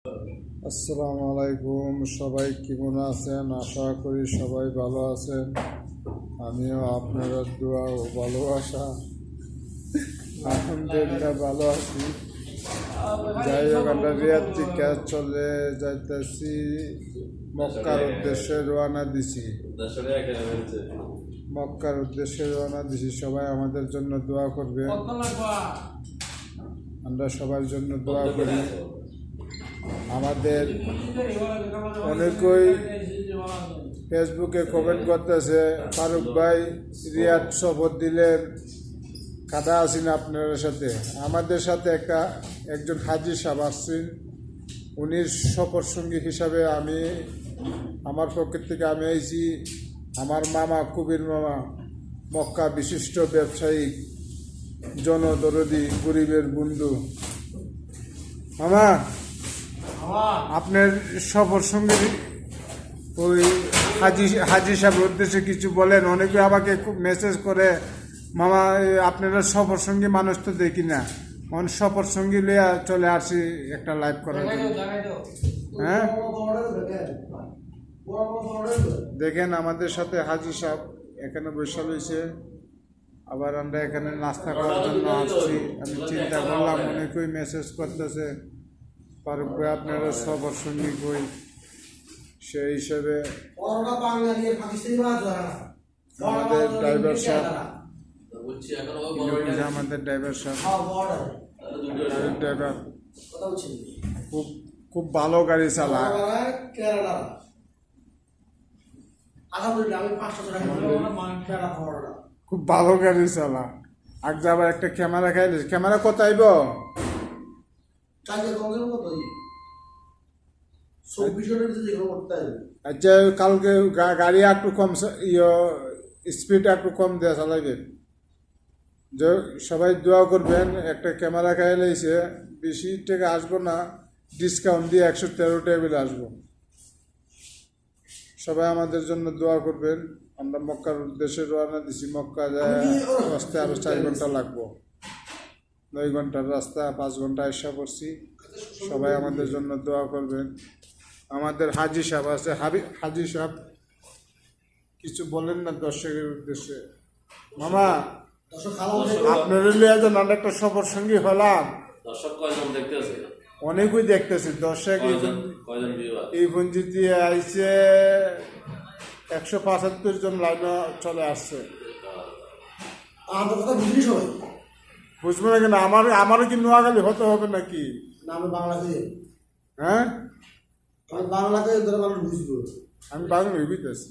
আসসালামু আলাইকুম, সবাই কেমন আছেন? আশা করি সবাই ভালো আছেন। আমিও আপনাদের দোয়া ও ভালোবাসা আলহামদুলিল্লাহ ভালো আছি। যাই হোক, আমরা রিয়াদ থেকে চলে যাইতেছি, মক্কার উদ্দেশ্যে রওনা দিছি। সবাই আমাদের জন্য দোয়া করবে, আমরা সবার জন্য দোয়া করি। আমাদের অনেকেই ফেসবুকে কমেন্ট করতেছে, ফারুক ভাই রিয়াদ সফর দিলেন, কাদা আছেন আপনার সাথে। আমাদের সাথে একজন হাজি সাহেব আসছেন, উনি সফর সঙ্গী হিসাবে আমার পক্ষের থেকে আমি আইছি। আমার মামা কবির মামা, মক্কা বিশিষ্ট ব্যবসায়িক, জনদরদি, গরিবের বন্ধু। মামা, আপনার সফর সঙ্গী ওই হাজি সাহেবের উদ্দেশ্যে কিছু বলেন। অনেকে আমাকে খুব মেসেজ করে, মামা আপনারা সফর সঙ্গী মানুষ তো দেখি না, সফর সঙ্গী লিয়া চলে আসি একটা লাইভ করার জন্য। হ্যাঁ, দেখেন আমাদের সাথে হাজি সাহেব এখানে বসে রয়েছে, আবার আমরা এখানে নাস্তা করার জন্য আসছি। আমি চিন্তা করলাম, অনেকেই মেসেজ করতেছে, ফারুক ভাই আপনারা সফর সঙ্গী কই, সেই হিসেবে আমাদের ড্রাইভার সাহেব ড্রাইভার খুব ভালো গাড়ি চালায়, খুব ভালো গাড়ি চালা। আগ যাবার একটা ক্যামেরা খাইলে, ক্যামেরা কত আইব? আচ্ছা, কালকে গাড়ি একটু কম, স্পিড একটু কম দেওয়া চালাইবেন। সবাই দোয়া করবেন। একটা ক্যামেরা খাইলেছে, বেশি টাকা আসবো না, ডিসকাউন্ট দিয়ে 113 টাকা আসবো। সবাই আমাদের জন্য দোয়া করবেন। আমরা মক্কার উদ্দেশ্যে রওনা দিছি। মক্কা যায় আসতে আরো 4 ঘন্টা লাগবো, 9 ঘন্টার রাস্তা, 5 ঘন্টা এসে পড়ছি। সবাই আমাদের জন্য দোয়া করবেন। আমাদের হাজি সাহেব আছে, হাজি সাহেব কিছু বলেন না দর্শকের উদ্দেশ্যে। মামা, আপনার একটা সফর সঙ্গী হলাম, অনেকই দেখতেছি। দর্শক এই পঞ্জি দিয়ে আইছে 175 জন লাইন চলে আসছে। বুঝবো না কেন? আমারও কি নোয়াখালী হতে হবে নাকি? হ্যাঁ, আমি বাংলাতে বুঝবো। আমি বাংলা বুঝতেছি।